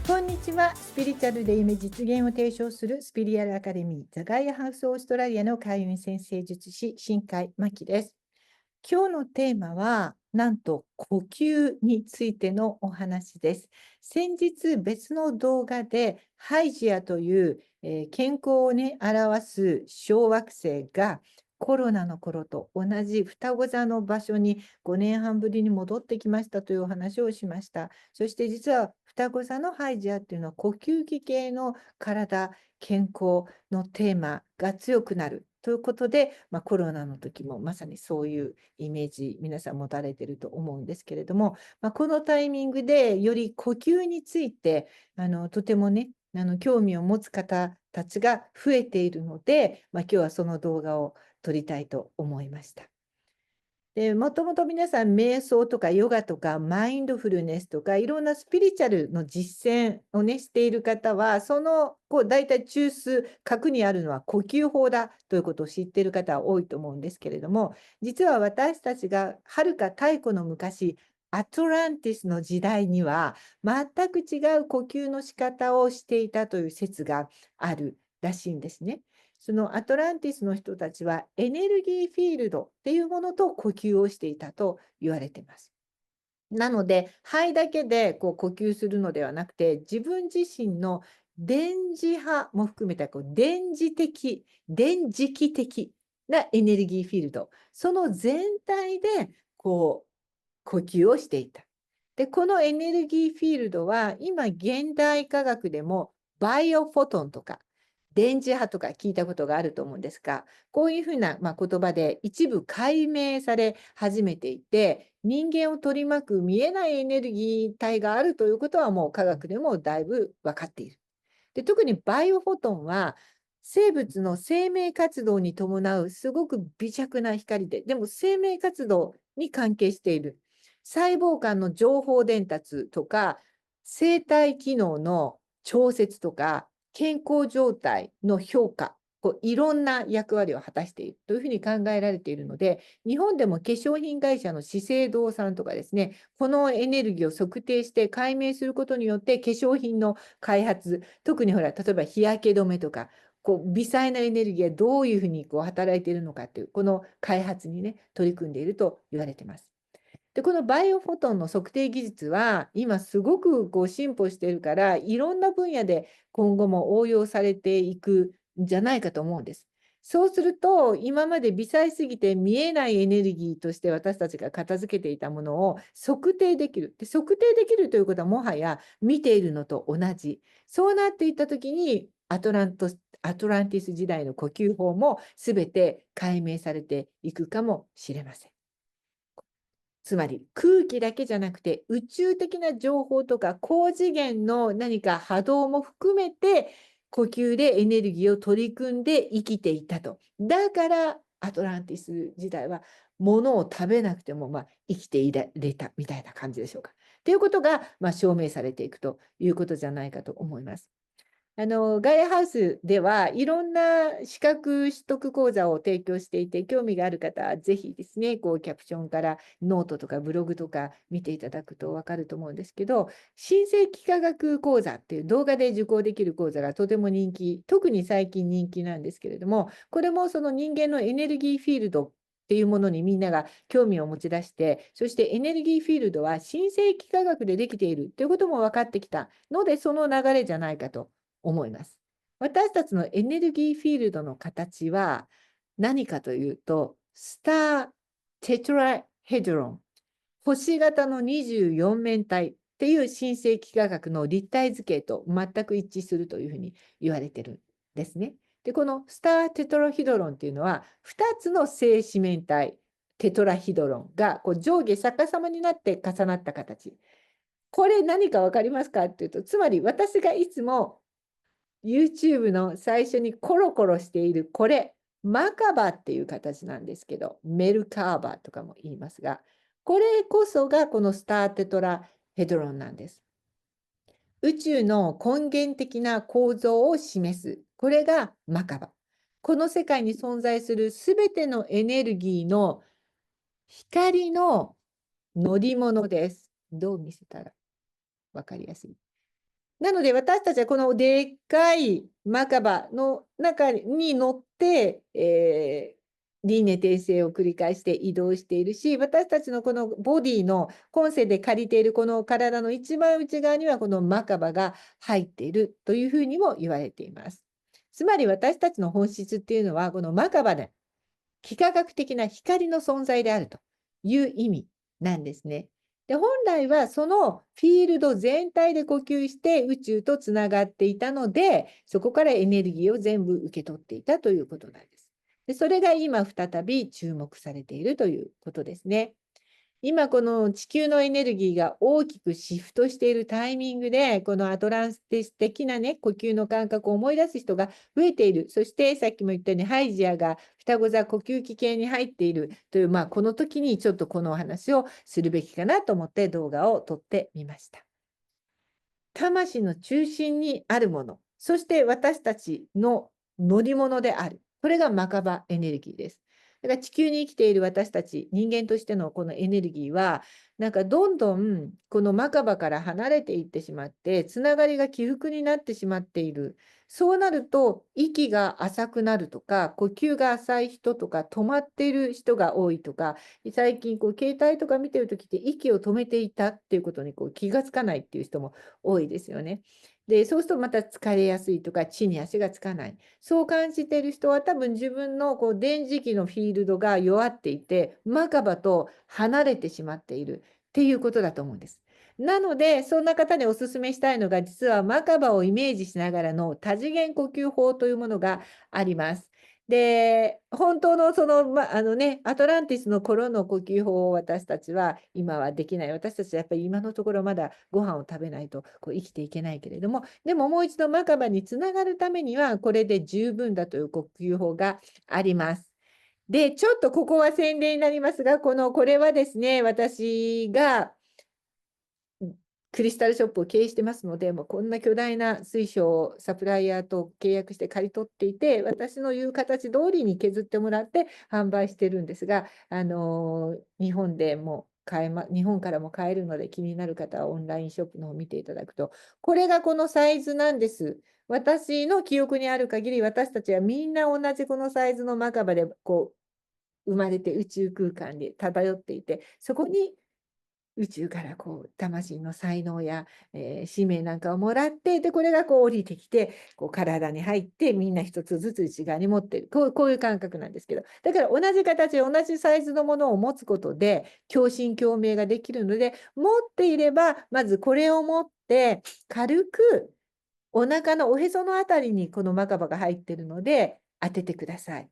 こんにちは。スピリチュアルで夢実現を提唱するスピリアルアカデミーザガイアハウスオーストラリアの開運先生術師新海真希です。今日のテーマはなんと呼吸についてのお話です。先日別の動画でハイジアという、健康をね表す小惑星がコロナの頃と同じ双子座の場所に5年半ぶりに戻ってきましたというお話をしました。そして実は双子座のハイジアっていうのは呼吸器系の体、健康のテーマが強くなるということで、コロナの時もまさにそういうイメージ皆さん持たれていると思うんですけれども、このタイミングでより呼吸についてとてもね興味を持つ方たちが増えているので、今日はその動画を撮りたいと思いました。で、もともと皆さん瞑想とかヨガとかマインドフルネスとかいろんなスピリチュアルの実践をねしている方はその大体中枢核にあるのは呼吸法だということを知っている方は多いと思うんですけれども、実は私たちがはるか太古の昔アトランティスの時代には全く違う呼吸の仕方をしていたという説があるらしいんですね。そのアトランティスの人たちはエネルギーフィールドっていうものと呼吸をしていたと言われています。なので肺だけで呼吸するのではなくて、自分自身の電磁波も含めた電磁気的なエネルギーフィールド、その全体で呼吸をしていた。で、このエネルギーフィールドは今現代科学でもバイオフォトンとか電磁波とか聞いたことがあると思うんですが、こういうふうな、言葉で一部解明され始めていて、人間を取り巻く見えないエネルギー体があるということはもう科学でもだいぶ分かっている。で、特にバイオフォトンは生物の生命活動に伴うすごく微弱な光で、でも生命活動に関係している。細胞間の情報伝達とか、生体機能の調節とか、健康状態の評価、いろんな役割を果たしているというふうに考えられているので、日本でも化粧品会社の資生堂さんとかですね、このエネルギーを測定して解明することによって化粧品の開発、特にほら、例えば日焼け止めとか、微細なエネルギーがどういうふうに働いているのかという、この開発にね、取り組んでいると言われています。で、このバイオフォトンの測定技術は今すごく進歩しているから、いろんな分野で今後も応用されていくんじゃないかと思うんです。そうすると、今まで微細すぎて見えないエネルギーとして私たちが片付けていたものを測定できる。で、測定できるということはもはや見ているのと同じ。そうなっていったときにアトランティス時代の呼吸法も全て解明されていくかもしれません。つまり空気だけじゃなくて宇宙的な情報とか高次元の何か波動も含めて呼吸でエネルギーを取り組んで生きていたと。だからアトランティス時代は物を食べなくても生きていられたみたいな感じでしょうか。ということが証明されていくということじゃないかと思います。ガイアハウスではいろんな資格取得講座を提供していて、興味がある方はぜひですね、キャプションからノートとかブログとか見ていただくと分かると思うんですけど、新世紀科学講座っていう動画で受講できる講座がとても人気、特に最近人気なんですけれども、これもその人間のエネルギーフィールドっていうものにみんなが興味を持ち出して、そしてエネルギーフィールドは新世紀科学でできているということも分かってきたので、その流れじゃないかと思います。私たちのエネルギーフィールドの形は何かというと、スターテトラヘドロン、星型の24面体っていう新世紀科学の立体図形と全く一致するというふうに言われてるんですね。で、このスターテトラヒドロンっていうのは、2つの正四面体、テトラヒドロンが上下逆さまになって重なった形。これ何か分かりますかっていうと、つまり私がいつもYouTube の最初にコロコロしているこれ、マカバっていう形なんですけど、メルカーバとかも言いますが、これこそがこのスターテトラヘドロンなんです。宇宙の根源的な構造を示す。これがマカバ。この世界に存在するすべてのエネルギーの光の乗り物です。どう見せたら分かりやすい。なので私たちはこのでっかいマカバの中に乗って、輪廻転生を繰り返して移動しているし、私たちのこのボディの今世で借りているこの体の一番内側にはこのマカバが入っているというふうにも言われています。つまり私たちの本質っていうのはこのマカバで幾何学的な光の存在であるという意味なんですね。で、本来はそのフィールド全体で呼吸して宇宙とつながっていたので、そこからエネルギーを全部受け取っていたということなんです。で、それが今再び注目されているということですね。今この地球のエネルギーが大きくシフトしているタイミングで、このアトランティス的なね、呼吸の感覚を思い出す人が増えている。そしてさっきも言ったように、ハイジアが双子座呼吸器系に入っているという、この時にちょっとこのお話をするべきかなと思って動画を撮ってみました。魂の中心にあるもの、そして私たちの乗り物である。これがマカバエネルギーです。だから地球に生きている私たち、人間としてのこのエネルギーは、なんかどんどんこのマカバから離れていってしまって、つながりが起伏になってしまっている。そうなると、息が浅くなるとか、呼吸が浅い人とか、止まっている人が多いとか、最近携帯とか見てるときって息を止めていたっていうことに気がつかないっていう人も多いですよね。で、そうするとまた疲れやすいとか、地に足がつかない。そう感じている人は多分自分の電磁気のフィールドが弱っていて、マカバと離れてしまっているっていうことだと思うんです。なので、そんな方にお勧めしたいのが、実はマカバをイメージしながらの多次元呼吸法というものがあります。で、本当のアトランティスの頃の呼吸法を私たちは今はできない。私たちはやっぱり今のところまだご飯を食べないと生きていけないけれども、でももう一度マカバにつながるためにはこれで十分だという呼吸法があります。で、ちょっとここは宣伝になりますが、これはですね、私がクリスタルショップを経営してますので、もうこんな巨大な水晶をサプライヤーと契約して借り取っていて、私の言う形通りに削ってもらって販売してるんですが、日本でも日本からも買えるので気になる方はオンラインショップの方を見ていただくと、これがこのサイズなんです。私の記憶にある限り、私たちはみんな同じこのサイズのマカバで生まれて宇宙空間に漂っていて、そこに宇宙から魂の才能や、使命なんかをもらって、で、これが降りてきて、体に入って、みんな一つずつ内側に持ってる。こういう感覚なんですけど。だから同じ形、同じサイズのものを持つことで、共振共鳴ができるので、持っていれば、まずこれを持って、軽くお腹のおへそのあたりにこのマカバが入ってるので、当ててください。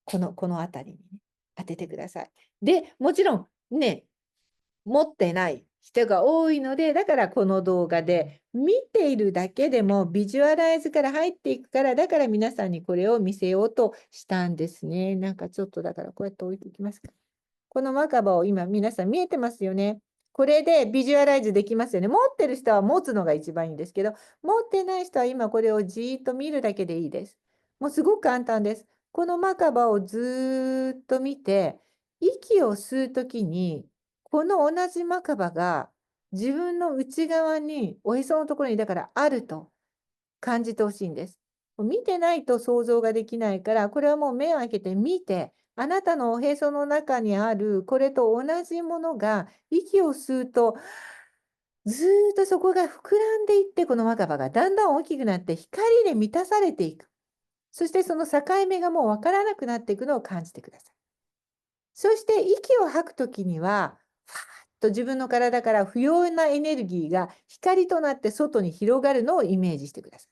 このあたりにね、当ててください。で、もちろんね、持ってない人が多いので、だからこの動画で見ているだけでもビジュアライズから入っていくから、だから皆さんにこれを見せようとしたんですね。なんかちょっとだからこうやって置いておきますか。このマカバを今皆さん見えてますよね。これでビジュアライズできますよね。持ってる人は持つのが一番いいんですけど、持ってない人は今これをじーっと見るだけでいいです。もうすごく簡単です。このマカバをずーっと見て、息を吸うときに、この同じマカバが自分の内側に、おへそのところにだからあると感じてほしいんです。見てないと想像ができないから、これはもう目を開けて見て、あなたのおへその中にあるこれと同じものが息を吸うとずーっとそこが膨らんでいって、この若葉がだんだん大きくなって光で満たされていく。そしてその境目がもう分からなくなっていくのを感じてください。そして息を吐くときには、ファーッと自分の体から不要なエネルギーが光となって外に広がるのをイメージしてください。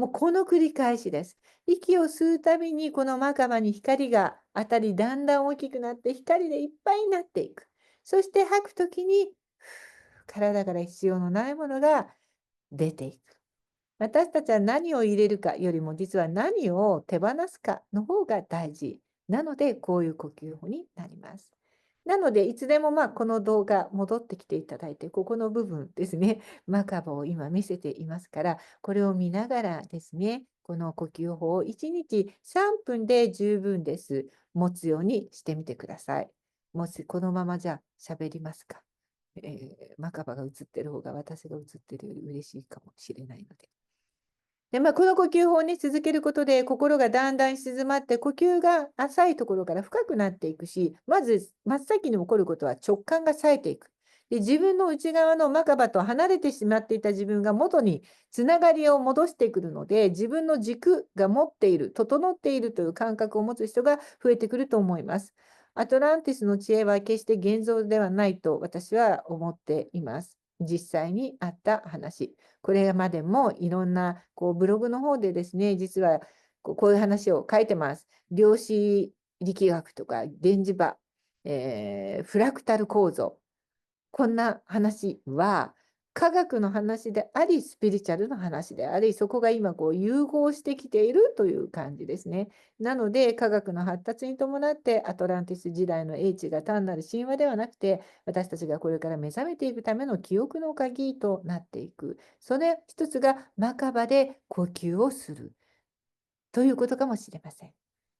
もうこの繰り返しです。息を吸うたびにこのマカバに光が当たり、だんだん大きくなって光でいっぱいになっていく。そして吐くときに体から必要のないものが出ていく。私たちは何を入れるかよりも実は何を手放すかの方が大事なので、こういう呼吸法になります。なのでいつでもこの動画戻ってきていただいて、ここの部分ですね、マカバを今見せていますから、これを見ながらですね、この呼吸法を1日3分で十分です。持つようにしてみてください。もしこのままじゃ喋りますか？マカバが映ってる方が私が映ってるより嬉しいかもしれないので。で、この呼吸法に続けることで、心がだんだん静まって、呼吸が浅いところから深くなっていくし、まず真っ先に起こることは直感が冴えていく。で、自分の内側のマカバと離れてしまっていた自分が元につながりを戻してくるので、自分の軸が持っている、整っているという感覚を持つ人が増えてくると思います。アトランティスの知恵は決して現像ではないと私は思っています。実際にあった話。これまでもいろんなブログの方でですね、実はこういう話を書いてます。量子力学とか電磁場、フラクタル構造。こんな話は科学の話であり、スピリチュアルの話であり、そこが今融合してきているという感じですね。なので、科学の発達に伴ってアトランティス時代の英知が単なる神話ではなくて、私たちがこれから目覚めていくための記憶の鍵となっていく。それ一つがマカバで呼吸をするということかもしれません。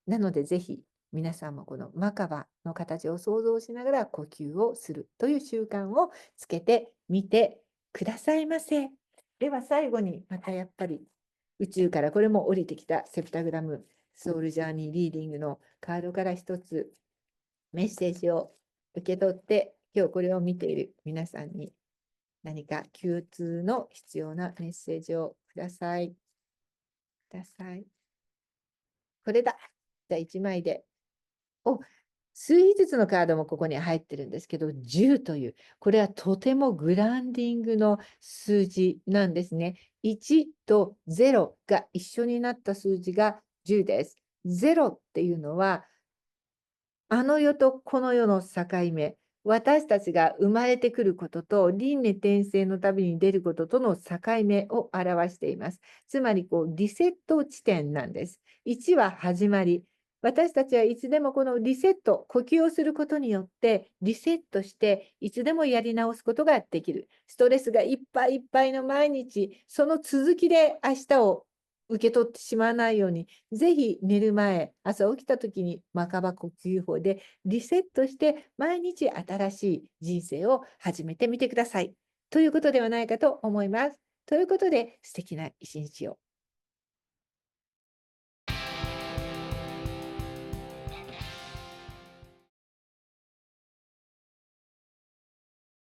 なので、ぜひ皆さんもこのマカバの形を想像しながら呼吸をするという習慣をつけてみてくださいませ。では最後にまたやっぱり宇宙からこれも降りてきたセプタグラムソウルジャーニーリーディングのカードから一つメッセージを受け取って、今日これを見ている皆さんに何か共通の必要なメッセージをください。これだ。じゃあ1枚で。数日ずつのカードもここに入ってるんですけど、10という、これはとてもグランディングの数字なんですね。1と0が一緒になった数字が10です。0っていうのは、あの世とこの世の境目、私たちが生まれてくることと輪廻転生の旅に出ることとの境目を表しています。つまりリセット地点なんです。1は始まり。私たちはいつでもこのリセット、呼吸をすることによってリセットしていつでもやり直すことができる。ストレスがいっぱいいっぱいの毎日、その続きで明日を受け取ってしまわないように、ぜひ寝る前、朝起きた時にマカバ呼吸法でリセットして毎日新しい人生を始めてみてください。ということではないかと思います。ということで素敵な一日を。